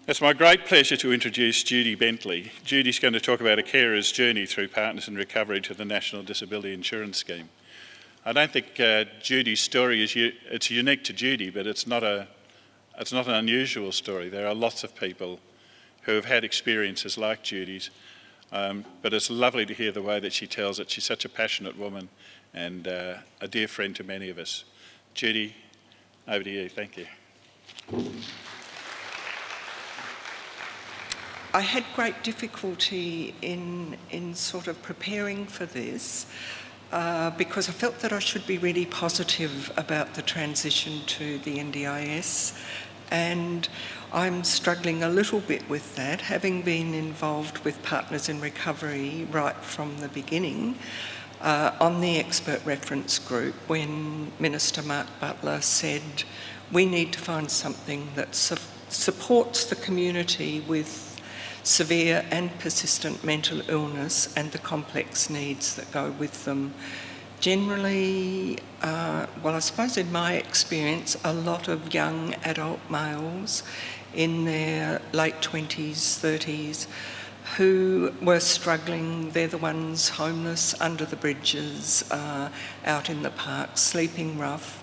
It's my great pleasure to introduce Judy Bentley. Judy's going to talk about a carer's journey through Partners in Recovery to the National Disability Insurance Scheme. I don't think Judy's story it's unique to Judy, but it's not an unusual story. There are lots of people who have had experiences like Judy's, but it's lovely to hear the way that she tells it. She's such a passionate woman and a dear friend to many of us. Judy, over to you. Thank you. I had great difficulty in sort of preparing for this because I felt that I should be really positive about the transition to the NDIS, and I'm struggling a little bit with that, having been involved with Partners in Recovery right from the beginning on the expert reference group when Minister Mark Butler said we need to find something that supports the community with severe and persistent mental illness and the complex needs that go with them. Generally, well, I suppose in my experience, a lot of young adult males in their late 20s, 30s, who were struggling. They're the ones homeless, under the bridges, out in the park, sleeping rough.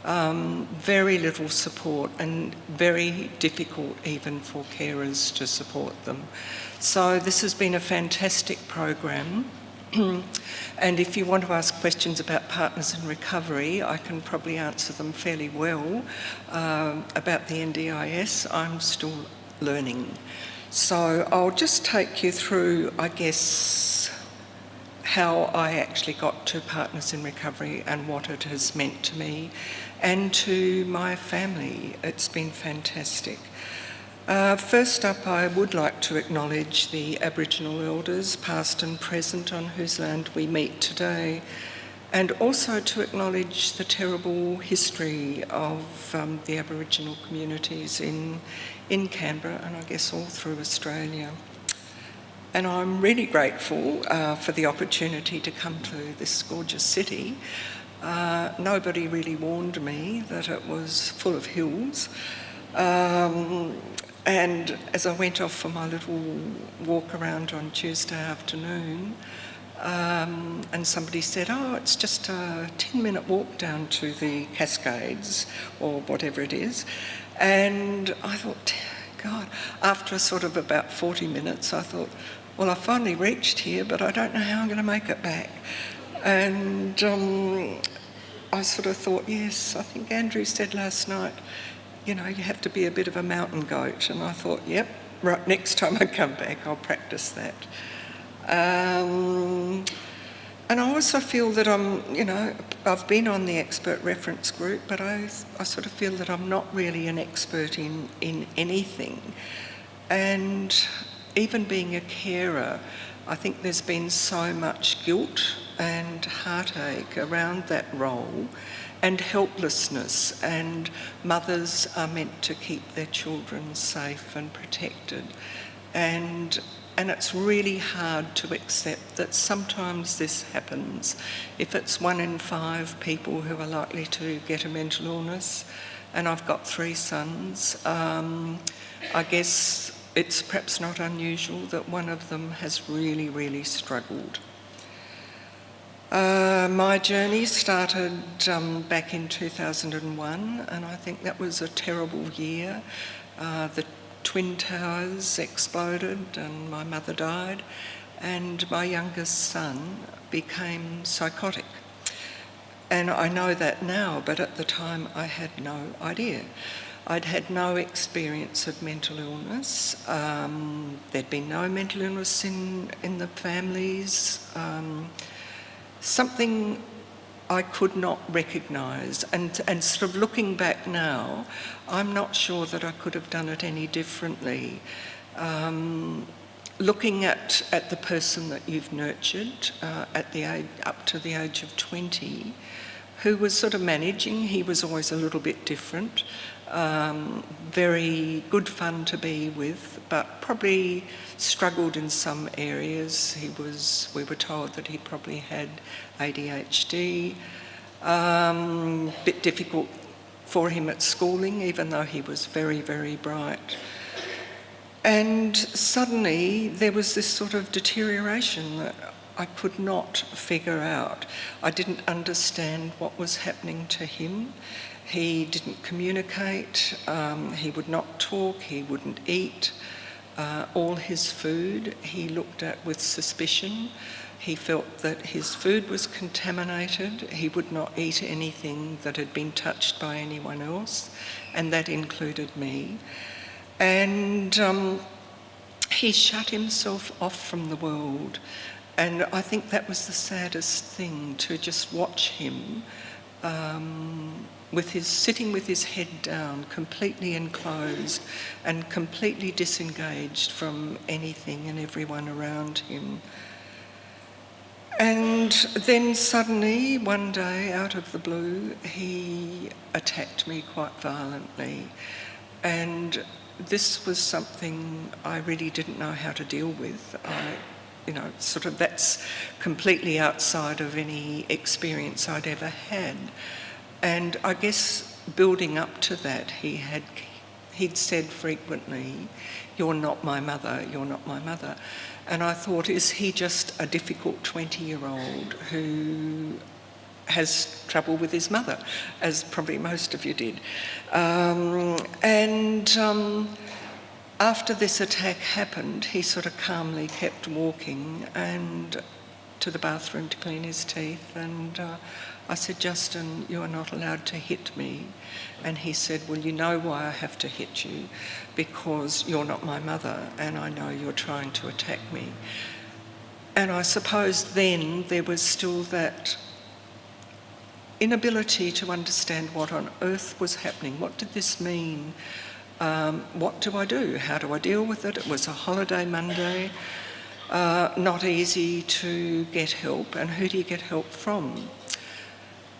Very little support and very difficult even for carers to support them. So this has been a fantastic program. And if you want to ask questions about Partners in Recovery, I can probably answer them fairly well. About the NDIS, I'm still learning. So I'll just take you through, I guess, how I actually got to Partners in Recovery and what it has meant to me and to my family. It's been fantastic. First up, I would like to acknowledge the Aboriginal elders, past and present, on whose land we meet today, and also to acknowledge the terrible history of the Aboriginal communities in Canberra and I guess all through Australia. And I'm really grateful for the opportunity to come to this gorgeous city. Nobody really warned me that it was full of hills. And as I went off for my little walk around on Tuesday afternoon, and somebody said, oh, it's just a 10-minute walk down to the Cascades, or whatever it is. And I thought, God, after sort of about 40 minutes, I thought, well, I finally reached here, but I don't know how I'm going to make it back. And I sort of thought, yes, I think Andrew said last night, you know, you have to be a bit of a mountain goat. And I thought, yep, right, next time I come back, I'll practice that. And I also feel that I've been on the expert reference group, but I sort of feel that I'm not really an expert in anything. And even being a carer, I think there's been so much guilt and heartache around that role and helplessness, and mothers are meant to keep their children safe and protected. And it's really hard to accept that sometimes this happens. If it's 1 in 5 people who are likely to get a mental illness, and I've got 3 sons, I guess it's perhaps not unusual that one of them has really, really struggled. My journey started back in 2001, and I think that was a terrible year. The Twin Towers exploded and my mother died, and my youngest son became psychotic. And I know that now, but at the time I had no idea. I'd had no experience of mental illness. There'd been no mental illness in the families. Something I could not recognise, and sort of looking back now, I'm not sure that I could have done it any differently. Looking at the person that you've nurtured at the age, up to the age of 20, who was sort of managing, he was always a little bit different, very good fun to be with, but probably struggled in some areas. We were told that he probably had ADHD, bit difficult for him at schooling, even though he was very, very bright. And suddenly there was this sort of deterioration that I could not figure out. I didn't understand what was happening to him. He didn't communicate, he would not talk, he wouldn't eat. All his food he looked at with suspicion. He felt that his food was contaminated. He would not eat anything that had been touched by anyone else, and that included me. And he shut himself off from the world. And I think that was the saddest thing, to just watch him sitting with his head down, completely enclosed and completely disengaged from anything and everyone around him. And then suddenly, one day, out of the blue, he attacked me quite violently. And this was something I really didn't know how to deal with. That's completely outside of any experience I'd ever had. And I guess building up to that, he'd said frequently, "You're not my mother, you're not my mother." And I thought, is he just a difficult 20-year-old who has trouble with his mother, as probably most of you did? After this attack happened, he sort of calmly kept walking and to the bathroom to clean his teeth, and I said, "Justin, you are not allowed to hit me." And he said, "Well, you know why I have to hit you, because you're not my mother and I know you're trying to attack me." And I suppose then there was still that inability to understand what on earth was happening. What did this mean? What do I do? How do I deal with it? It was a holiday Monday, not easy to get help, and who do you get help from?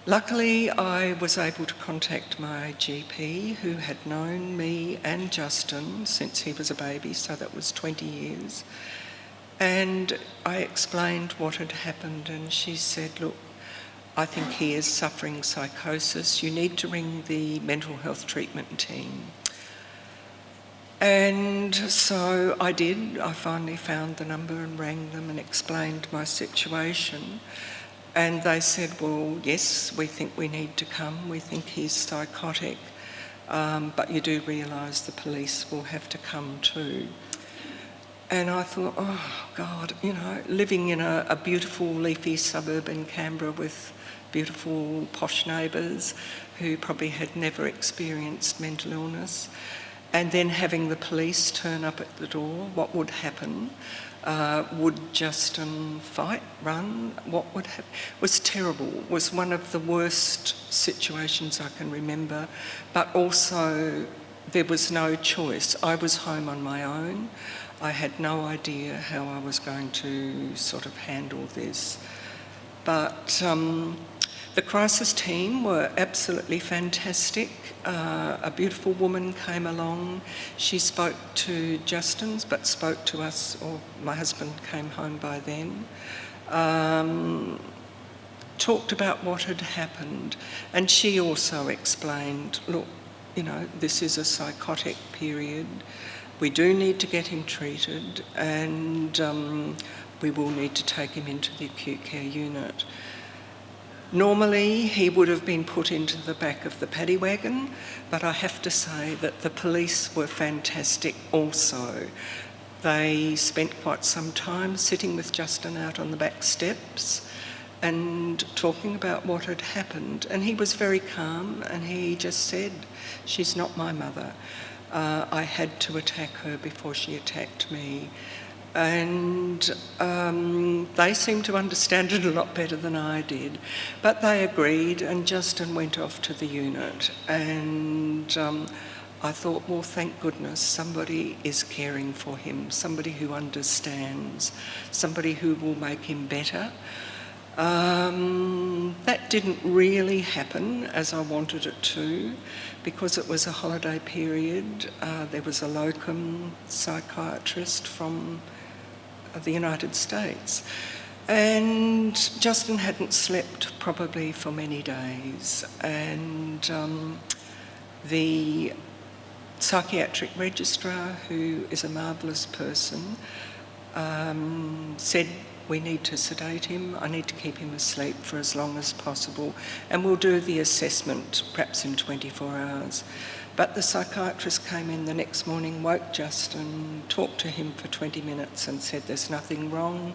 Luckily, I was able to contact my GP, who had known me and Justin since he was a baby, so that was 20 years. And I explained what had happened, and she said, "Look, I think he is suffering psychosis. You need to ring the mental health treatment team." And so I did. I finally found the number and rang them and explained my situation. And they said, "Well, yes, we think we need to come. We think he's psychotic, but you do realise the police will have to come too." And I thought, oh God, living in a beautiful leafy suburb in Canberra with beautiful posh neighbours who probably had never experienced mental illness, and then having the police turn up at the door, what would happen? Would Justin fight, run? What would happen? It was terrible. It was one of the worst situations I can remember, but also there was no choice. I was home on my own. I had no idea how I was going to sort of handle this. But the crisis team were absolutely fantastic. A beautiful woman came along. She spoke to Justin's, but spoke to us, or my husband came home by then. Talked about what had happened. And she also explained, "Look, this is a psychotic period. We do need to get him treated, and we will need to take him into the acute care unit." Normally, he would have been put into the back of the paddy wagon, but I have to say that the police were fantastic also. They spent quite some time sitting with Justin out on the back steps and talking about what had happened. And he was very calm, and he just said, "She's not my mother. I had to attack her before she attacked me." And they seemed to understand it a lot better than I did. But they agreed, and Justin went off to the unit. And I thought, well, thank goodness somebody is caring for him, somebody who understands, somebody who will make him better. That didn't really happen as I wanted it to, because it was a holiday period. There was a locum psychiatrist from the United States, and Justin hadn't slept probably for many days, and the psychiatric registrar, who is a marvellous person, said, we need to sedate him, I need to keep him asleep for as long as possible, and we'll do the assessment perhaps in 24 hours. But the psychiatrist came in the next morning, woke Justin, talked to him for 20 minutes and said there's nothing wrong,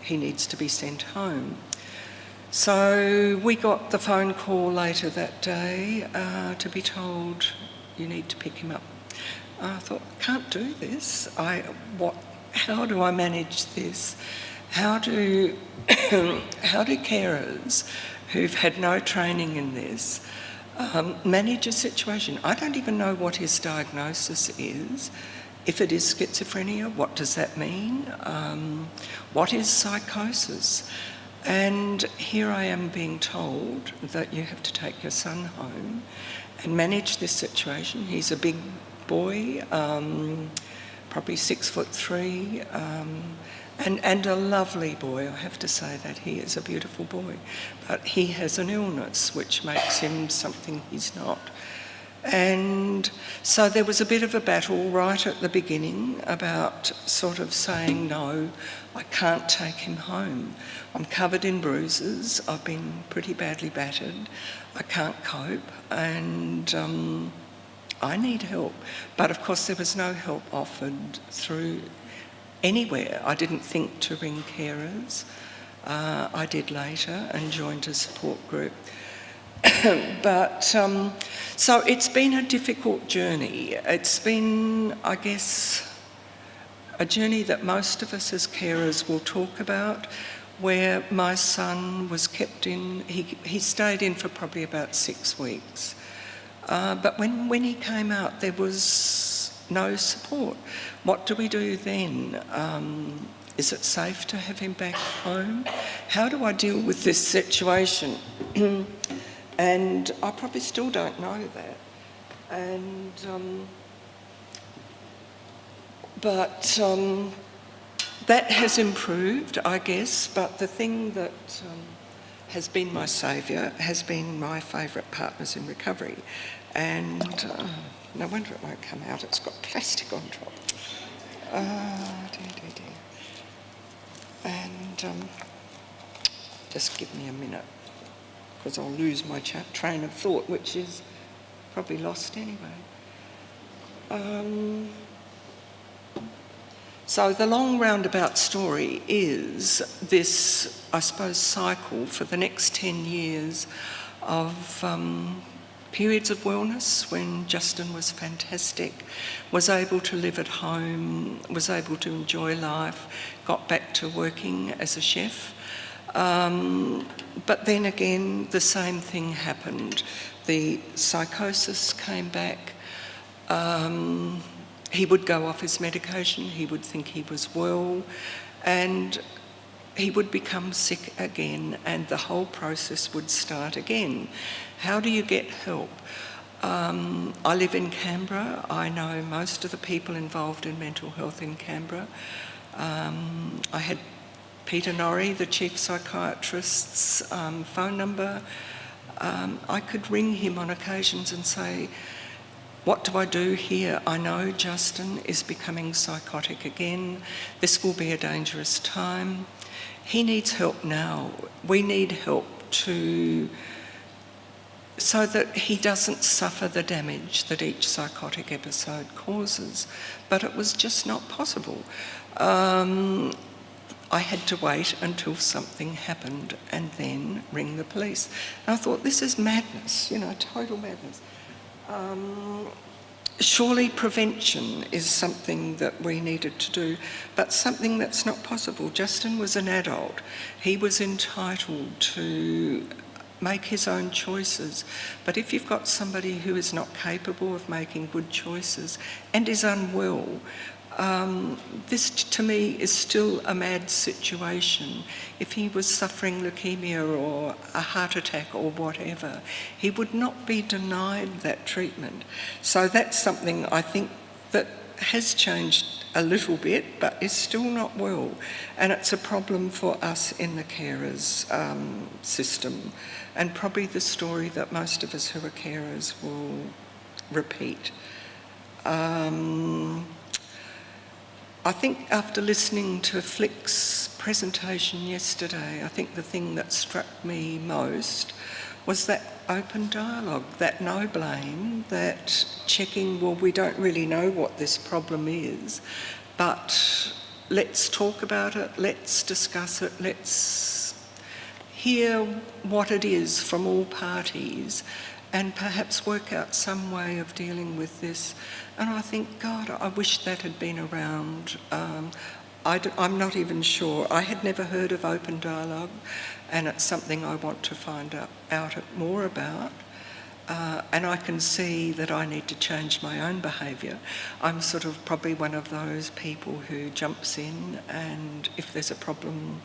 he needs to be sent home. So we got the phone call later that day to be told you need to pick him up. I thought, I can't do this. How do I manage this? How do carers who've had no training in this manage a situation? I don't even know what his diagnosis is. If it is schizophrenia, what does that mean? What is psychosis? And here I am being told that you have to take your son home and manage this situation. He's a big boy, probably 6'3", and a lovely boy. I have to say that he is a beautiful boy, but he has an illness which makes him something he's not. And so there was a bit of a battle right at the beginning about sort of saying, no, I can't take him home. I'm covered in bruises, I've been pretty badly battered, I can't cope, and I need help. But of course there was no help offered through anywhere. I didn't think to ring carers. I did later and joined a support group. But so it's been a difficult journey. It's been, I guess, a journey that most of us as carers will talk about, where my son was kept in, he stayed in for probably about 6 weeks. But when he came out, there was no support. What do we do then? Is it safe to have him back home? How do I deal with this situation? And I probably still don't know that. And that has improved, I guess, but the thing that has been my saviour has been my favourite partners in recovery. And no wonder it won't come out, it's got plastic on top. Dear. And just give me a minute, because I'll lose my train of thought, which is probably lost anyway. So the long roundabout story is this, I suppose, cycle for the next 10 years of periods of wellness when Justin was fantastic, was able to live at home, was able to enjoy life, got back to working as a chef. But then again, the same thing happened. The psychosis came back. He would go off his medication, he would think he was well, and he would become sick again, and the whole process would start again. How do you get help? I live in Canberra. I know most of the people involved in mental health in Canberra. I had Peter Norrie, the chief psychiatrist's phone number. I could ring him on occasions and say, what do I do here? I know Justin is becoming psychotic again. This will be a dangerous time. He needs help now. We need help so that he doesn't suffer the damage that each psychotic episode causes. But it was just not possible. I had to wait until something happened and then ring the police. And I thought, this is madness, total madness. Surely prevention is something that we needed to do, but something that's not possible. Justin was an adult. He was entitled to make his own choices. But if you've got somebody who is not capable of making good choices and is unwell, this to me is still a mad situation. If he was suffering leukemia or a heart attack or whatever, he would not be denied that treatment. So that's something I think that has changed a little bit, but is still not well. And it's a problem for us in the carers system, and probably the story that most of us who are carers will repeat. I think after listening to Flick's presentation yesterday, I think the thing that struck me most was that open dialogue, that no blame, that checking, well, we don't really know what this problem is, but let's talk about it, let's discuss it, let's hear what it is from all parties and perhaps work out some way of dealing with this. And I think, God, I wish that had been around. I'm not even sure. I had never heard of open dialogue, and it's something I want to find out more about. And I can see that I need to change my own behaviour. I'm sort of probably one of those people who jumps in, and if there's a problem,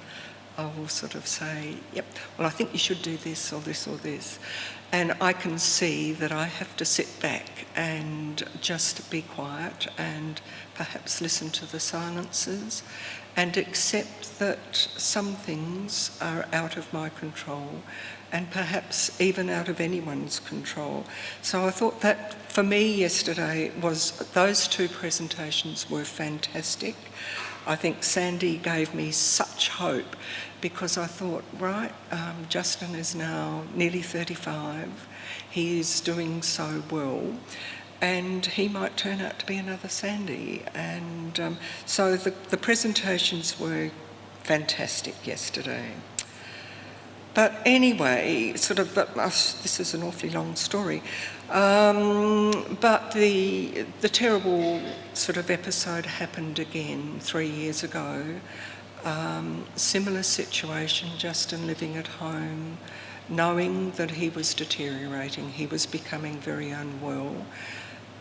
I will sort of say, yep, well, I think you should do this or this or this. And I can see that I have to sit back and just be quiet and perhaps listen to the silences and accept that some things are out of my control and perhaps even out of anyone's control. So I thought that for me yesterday was those two presentations were fantastic. I think Sandy gave me such hope because I thought, right, Justin is now nearly 35. He is doing so well and he might turn out to be another Sandy. And so the presentations were fantastic yesterday. But anyway, this is an awfully long story, but the terrible sort of episode happened again 3 years ago. Similar situation, Justin living at home, knowing that he was deteriorating, he was becoming very unwell,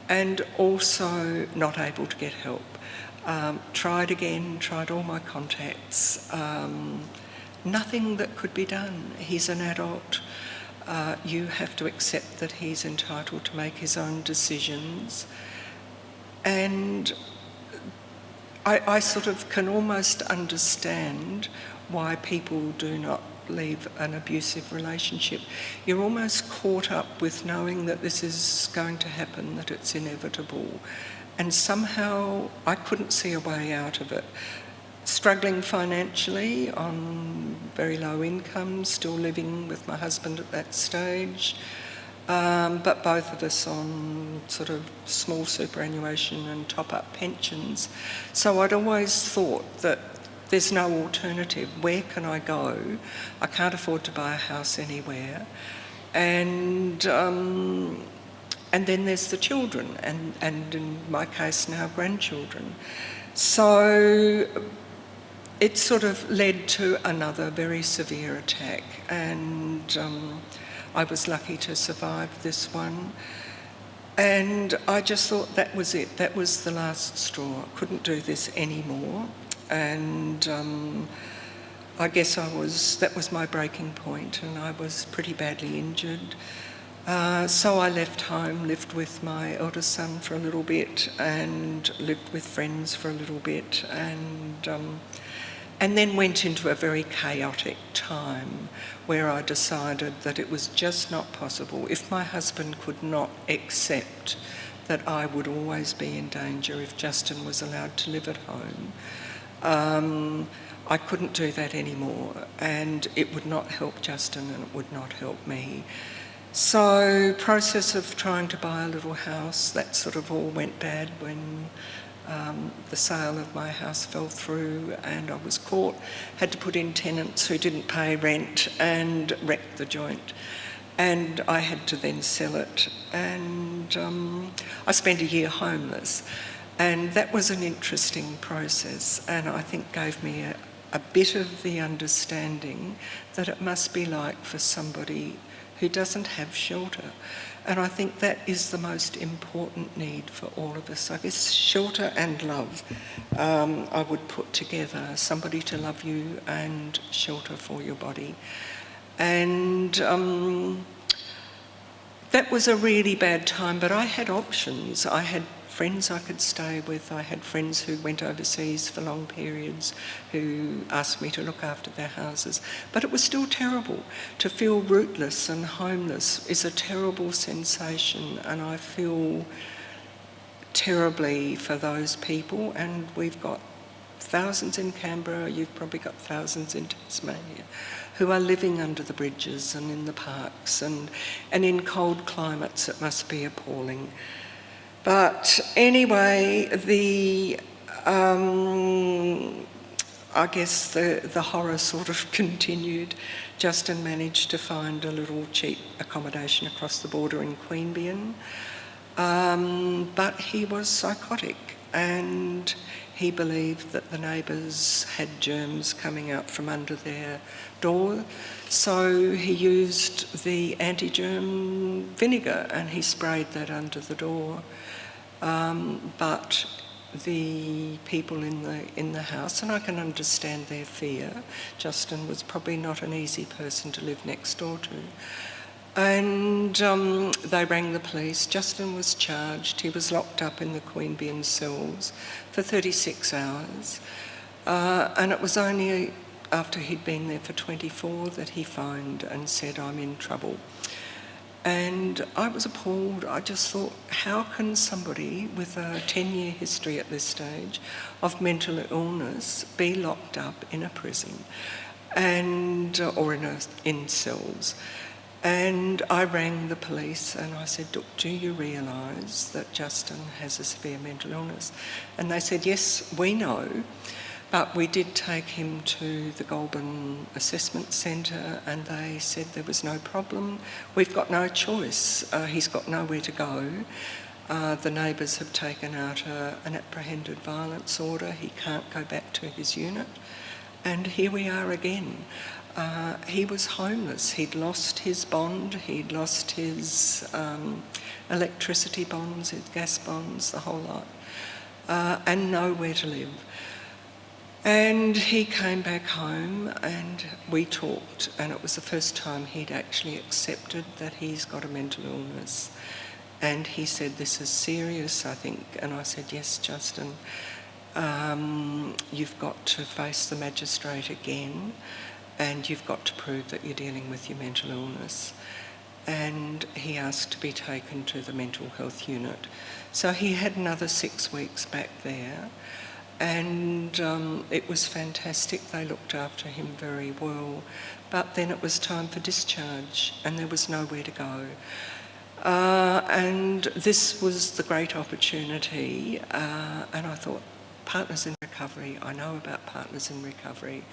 and also not able to get help. Tried all my contacts. Nothing that could be done. He's an adult. You have to accept that he's entitled to make his own decisions. And I sort of can almost understand why people do not leave an abusive relationship. You're almost caught up with knowing that this is going to happen, that it's inevitable. And somehow I couldn't see a way out of it. Struggling financially on very low income, still living with my husband at that stage, but both of us on sort of small superannuation and top-up pensions. So I'd always thought that there's no alternative. Where can I go? I can't afford to buy a house anywhere. And then there's the children, and in my case now grandchildren. So it sort of led to another very severe attack, and I was lucky to survive this one. And I just thought that was it. That was the last straw. I couldn't do this anymore. And I guess that was my breaking point, and I was pretty badly injured. So I left home, lived with my eldest son for a little bit, and lived with friends for a little bit, and then went into a very chaotic time where I decided that it was just not possible. If my husband could not accept that I would always be in danger if Justin was allowed to live at home, I couldn't do that anymore, and it would not help Justin and it would not help me. So, process of trying to buy a little house, that sort of all went bad when the sale of my house fell through and I was caught, had to put in tenants who didn't pay rent and wrecked the joint. And I had to then sell it, and I spent a year homeless. And that was an interesting process, and I think gave me a bit of the understanding that it must be like for somebody who doesn't have shelter. And I think that is the most important need for all of us. I guess shelter and love I would put together, somebody to love you and shelter for your body. And that was a really bad time, but I had options. I had friends I could stay with. I had friends who went overseas for long periods who asked me to look after their houses. But it was still terrible. To feel rootless and homeless is a terrible sensation, and I feel terribly for those people, and we've got thousands in Canberra, you've probably got thousands in Tasmania, who are living under the bridges and in the parks, and in cold climates it must be appalling. But anyway, I guess the horror sort of continued. Justin managed to find a little cheap accommodation across the border in Queanbeyan, but he was psychotic, and he believed that the neighbours had germs coming out from under their door, so he used the anti-germ vinegar and he sprayed that under the door. But the people in the house, and I can understand their fear. Justin was probably not an easy person to live next door to. And they rang the police. Justin was charged. He was locked up in the Queanbeyan cells for 36 hours. And it was only after he'd been there for 24 that he phoned and said, "I'm in trouble." And I was appalled. I just thought, how can somebody with a 10-year history at this stage of mental illness be locked up in a prison and or in cells? And I rang the police and I said, "Look, do you realise that Justin has a severe mental illness?" And they said, "Yes, we know, but we did take him to the Goulburn Assessment Centre and they said there was no problem. We've got no choice. He's got nowhere to go. The neighbours have taken out an apprehended violence order. He can't go back to his unit." And here we are again. He was homeless. He'd lost his bond. He'd lost his electricity bonds, his gas bonds, the whole lot, and nowhere to live. And he came back home and we talked, and it was the first time he'd actually accepted that he's got a mental illness. And he said, "This is serious, I think." And I said, "Yes, Justin, you've got to face the magistrate again and you've got to prove that you're dealing with your mental illness." And he asked to be taken to the mental health unit. So he had another 6 weeks back there. And it was fantastic. They looked after him very well. But then it was time for discharge and there was nowhere to go. And this was the great opportunity. And I thought, Partners in Recovery, I know about Partners in Recovery.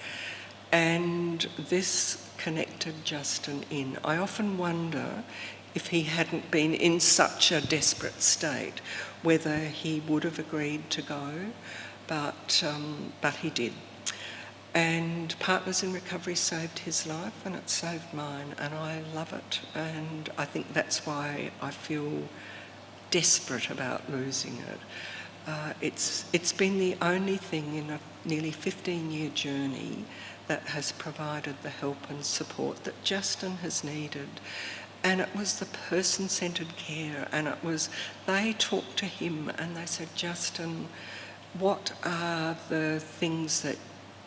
And this connected Justin in. I often wonder if he hadn't been in such a desperate state, whether he would have agreed to go. But he did. And Partners in Recovery saved his life and it saved mine, and I love it. And I think that's why I feel desperate about losing it. It's been the only thing in a nearly 15-year journey that has provided the help and support that Justin has needed. And it was the person-centred care, and it was, they talked to him and they said, "Justin, what are the things that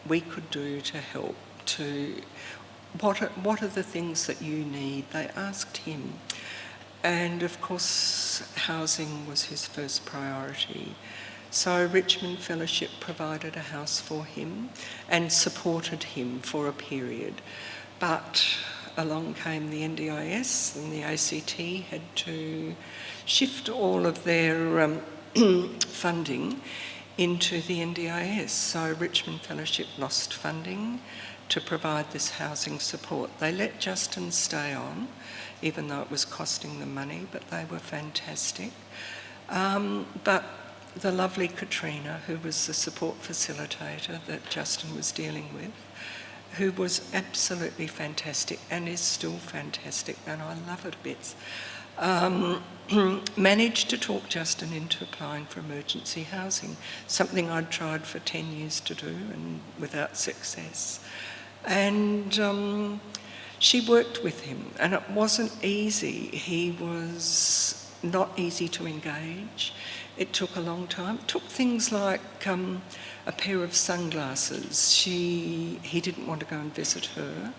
we could do to help? What are the things that you need?" They asked him. And of course, housing was his first priority. So Richmond Fellowship provided a house for him and supported him for a period. But along came the NDIS and the ACT had to shift all of their funding into the NDIS. So Richmond Fellowship lost funding to provide this housing support. They let Justin stay on, even though it was costing them money, but they were fantastic. But the lovely Katrina, who was the support facilitator that Justin was dealing with, who was absolutely fantastic and is still fantastic, and I love her to bits, managed to talk Justin into applying for emergency housing, something I'd tried for 10 years to do and without success. And she worked with him, and it wasn't easy. He was not easy to engage. It took a long time. It took things like a pair of sunglasses. He didn't want to go and visit her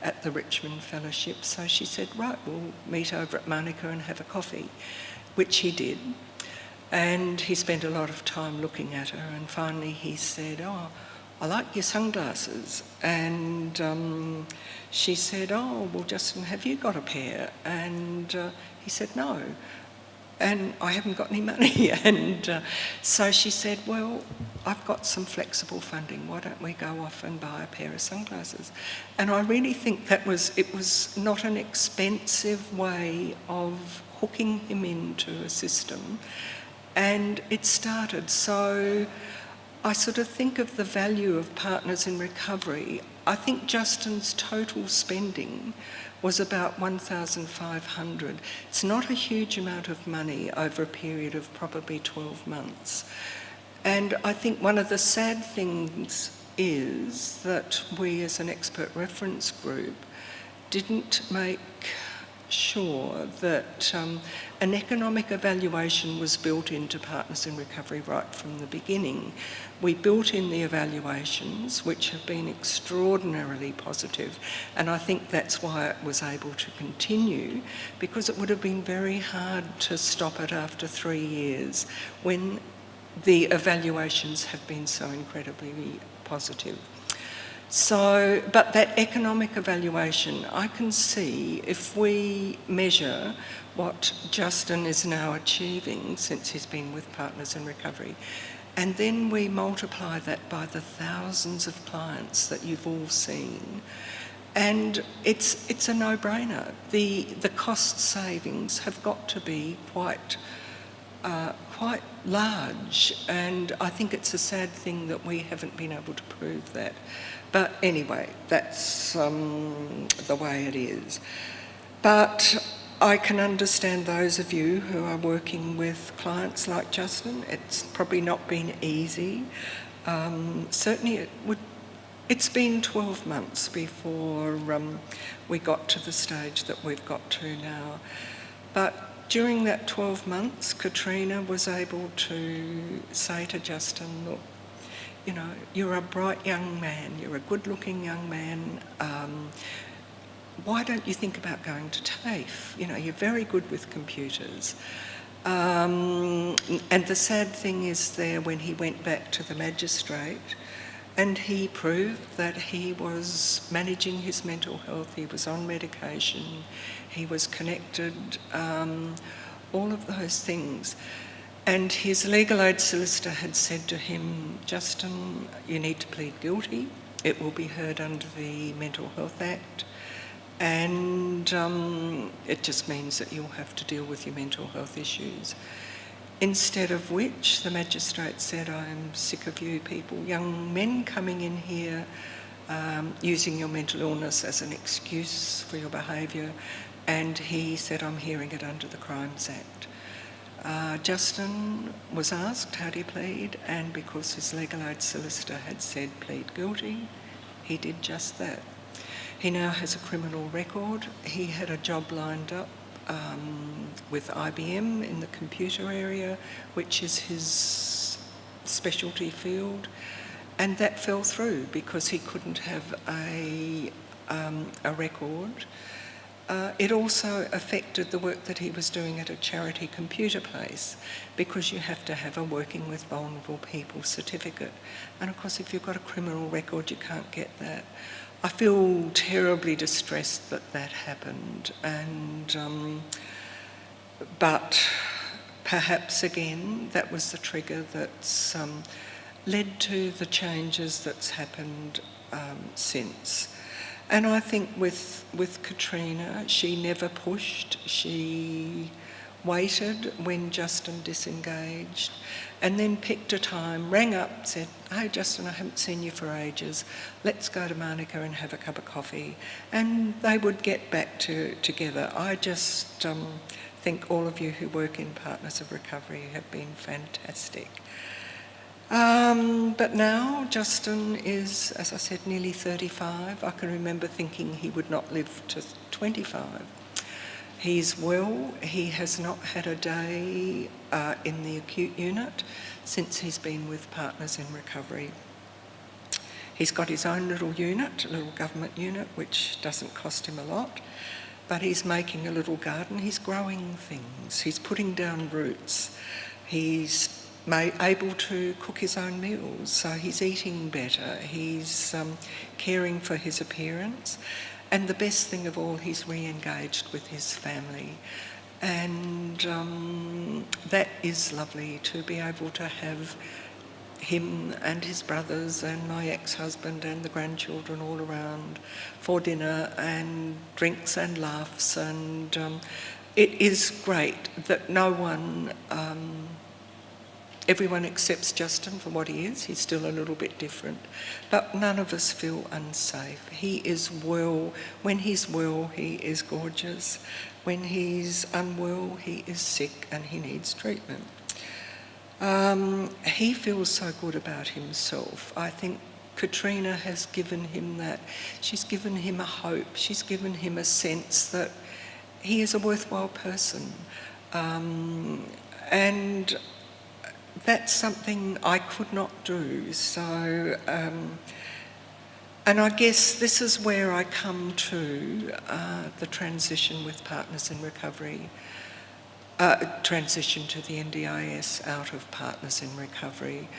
at the Richmond Fellowship, so she said, "Right, we'll meet over at Monica and have a coffee," which he did. And he spent a lot of time looking at her, and finally he said, "Oh, I like your sunglasses." And she said, "Oh, well, Justin, have you got a pair?" And he said, "No. And I haven't got any money." And so she said, "Well, I've got some flexible funding. Why don't we go off and buy a pair of sunglasses?" And I really think it was not an expensive way of hooking him into a system. And it started. So I sort of think of the value of Partners in Recovery. I think Justin's total spending was about $1,500. It's not a huge amount of money over a period of probably 12 months. And I think one of the sad things is that we as an expert reference group didn't make sure that an economic evaluation was built into Partners in Recovery right from the beginning. We built in the evaluations, which have been extraordinarily positive, and I think that's why it was able to continue, because it would have been very hard to stop it after 3 years when the evaluations have been so incredibly positive. So, but that economic evaluation, I can see if we measure what Justin is now achieving since he's been with Partners in Recovery, and then we multiply that by the thousands of clients that you've all seen, and it's a no-brainer. The cost savings have got to be quite large, and I think it's a sad thing that we haven't been able to prove that. But anyway, that's the way it is. But I can understand those of you who are working with clients like Justin. It's probably not been easy. Certainly it's been 12 months before we got to the stage that we've got to now. But during that 12 months, Katrina was able to say to Justin, "Look, you know, you're a bright young man, you're a good-looking young man. Why don't you think about going to TAFE? You know, you're very good with computers." And the sad thing is there, when he went back to the magistrate, and he proved that he was managing his mental health, he was on medication, he was connected, all of those things. And his legal aid solicitor had said to him, "Justin, you need to plead guilty. It will be heard under the Mental Health Act. And it just means that you'll have to deal with your mental health issues." Instead of which, the magistrate said, "I'm sick of you people, young men coming in here, using your mental illness as an excuse for your behaviour." And he said, "I'm hearing it under the Crimes Act." Justin was asked, "How do you plead?" And because his legal aid solicitor had said plead guilty, he did just that. He now has a criminal record. He had a job lined up with IBM in the computer area, which is his specialty field, and that fell through because he couldn't have a record. It also affected the work that he was doing at a charity computer place, because you have to have a Working with Vulnerable People certificate. And of course, if you've got a criminal record, you can't get that. I feel terribly distressed that that happened, and but perhaps again, that was the trigger that's led to the changes that's happened since. And I think with Katrina, she never pushed. She waited when Justin disengaged, and then picked a time, rang up, said, "Hey Justin, I haven't seen you for ages. Let's go to Monica and have a cup of coffee." And they would get back together. I just think all of you who work in Partners of Recovery have been fantastic. But now Justin is, as I said, nearly 35. I can remember thinking he would not live to 25. He's well. He has not had a day in the acute unit since he's been with Partners in Recovery. He's got his own little unit, a little government unit, which doesn't cost him a lot, but he's making a little garden. He's growing things. He's putting down roots. He's able to cook his own meals, so he's eating better. He's caring for his appearance. And the best thing of all, he's re-engaged with his family. And that is lovely, to be able to have him and his brothers and my ex-husband and the grandchildren all around for dinner and drinks and laughs. And it is great that everyone accepts Justin for what he is. He's still a little bit different, but none of us feel unsafe. He is well. When he's well, he is gorgeous. When he's unwell, he is sick and he needs treatment. He feels so good about himself. I think Katrina has given him that. She's given him a hope. She's given him a sense that he is a worthwhile person. And that's something I could not do. So, and I guess this is where I come to the transition with Partners in Recovery, transition to the NDIS out of Partners in Recovery.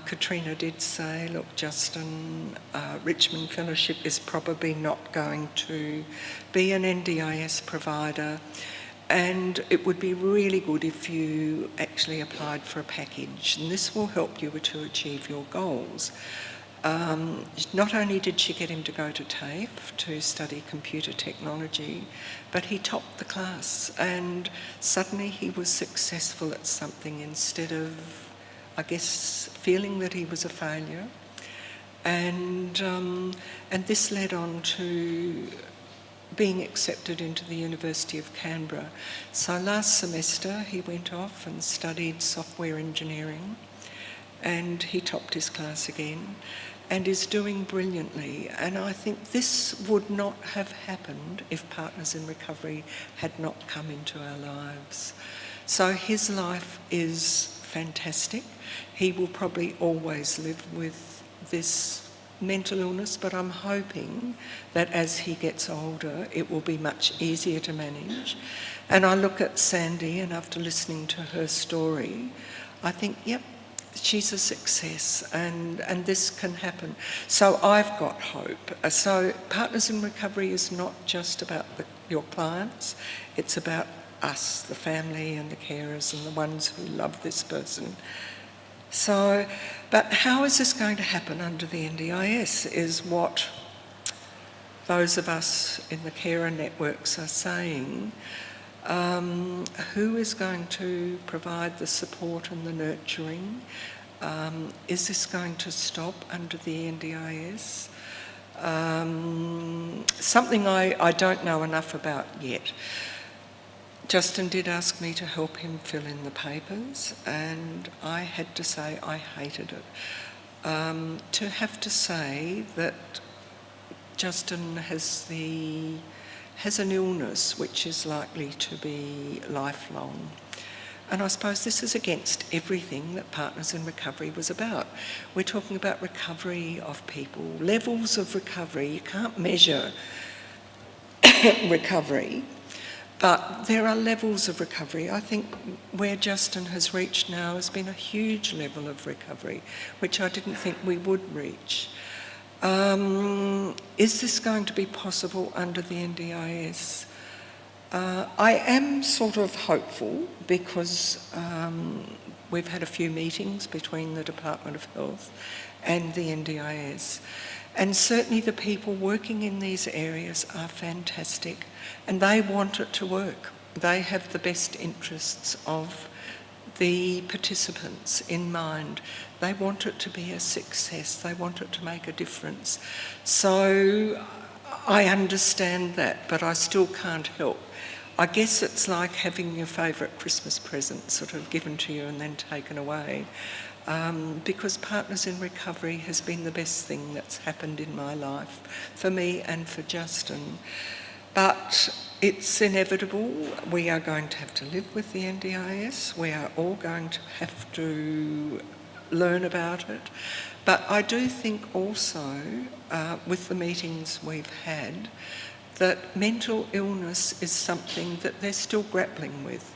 Katrina did say, look, Justin, Richmond Fellowship is probably not going to be an NDIS provider, and it would be really good if you actually applied for a package, and this will help you to achieve your goals. Not only did she get him to go to TAFE to study computer technology, but he topped the class, and suddenly he was successful at something instead of, I guess, feeling that he was a failure. And this led on to being accepted into the University of Canberra. So last semester he went off and studied software engineering, and he topped his class again and is doing brilliantly. And I think this would not have happened if Partners in Recovery had not come into our lives. So his life is fantastic. He will probably always live with this mental illness, but I'm hoping that as he gets older, it will be much easier to manage. And I look at Sandy, and after listening to her story, I think, yep, she's a success, and this can happen. So I've got hope. So Partners in Recovery is not just about your clients, it's about us, the family and the carers and the ones who love this person. So, but how is this going to happen under the NDIS is what those of us in the carer networks are saying. Who is going to provide the support and the nurturing? Is this going to stop under the NDIS? Something I don't know enough about yet. Justin did ask me to help him fill in the papers, and I had to say I hated it. To have to say that Justin has an illness which is likely to be lifelong. And I suppose this is against everything that Partners in Recovery was about. We're talking about recovery of people, levels of recovery. You can't measure recovery, but there are levels of recovery. I think where Justin has reached now has been a huge level of recovery, which I didn't think we would reach. Is this going to be possible under the NDIS? I am sort of hopeful because we've had a few meetings between the Department of Health and the NDIS, and certainly the people working in these areas are fantastic, and they want it to work. They have the best interests of the participants in mind. They want it to be a success. They want it to make a difference. So I understand that, but I still can't help. I guess it's like having your favourite Christmas present sort of given to you and then taken away, because Partners in Recovery has been the best thing that's happened in my life, for me and for Justin. But it's inevitable. We are going to have to live with the NDIS. We are all going to have to learn about it. But I do think also, with the meetings we've had, that mental illness is something that they're still grappling with.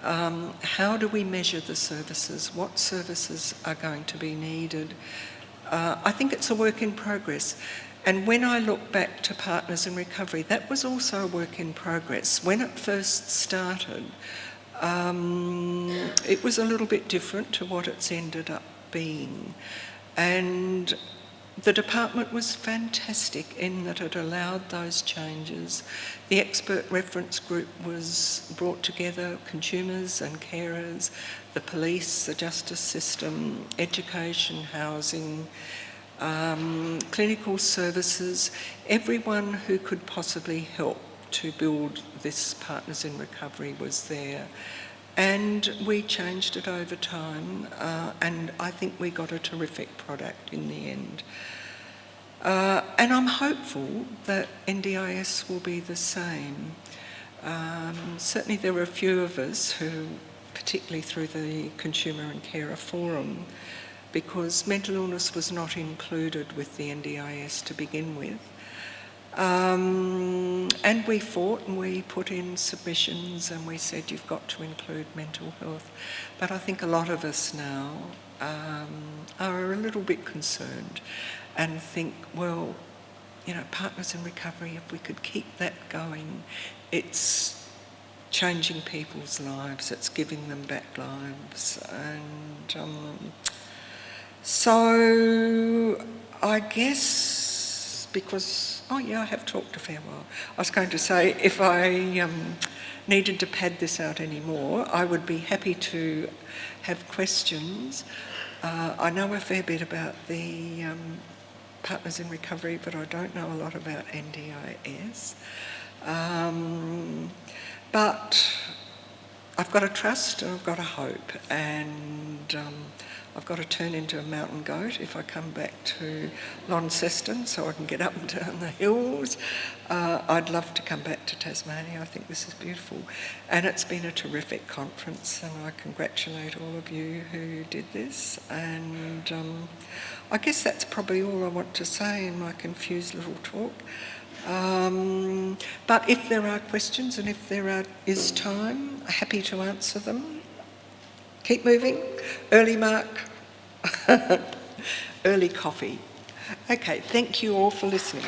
How do we measure the services? What services are going to be needed? I think it's a work in progress. And when I look back to Partners in Recovery, that was also a work in progress. When it first started, it was a little bit different to what it's ended up being. And the department was fantastic in that it allowed those changes. The expert reference group was brought together, consumers and carers, the police, the justice system, education, housing, clinical services, everyone who could possibly help to build this Partners in Recovery was there. And we changed it over time, and I think we got a terrific product in the end. And I'm hopeful that NDIS will be the same. Certainly there were a few of us who, particularly through the Consumer and Carer Forum, because mental illness was not included with the NDIS to begin with. And we fought and we put in submissions and we said you've got to include mental health. But I think a lot of us now are a little bit concerned and think, well, you know, Partners in Recovery, if we could keep that going, it's changing people's lives, it's giving them back lives. And so I guess because, oh yeah, I have talked a fair while. I was going to say if I needed to pad this out anymore, I would be happy to have questions. I know a fair bit about the Partners in Recovery, but I don't know a lot about NDIS. But I've got a trust and I've got a hope, and I've got to turn into a mountain goat if I come back to Launceston so I can get up and down the hills. I'd love to come back to Tasmania. I think this is beautiful. And it's been a terrific conference, and I congratulate all of you who did this. And I guess that's probably all I want to say in my confused little talk. But if there are questions and if there is time, happy to answer them. Keep moving. Early mark. Early coffee. Okay, thank you all for listening.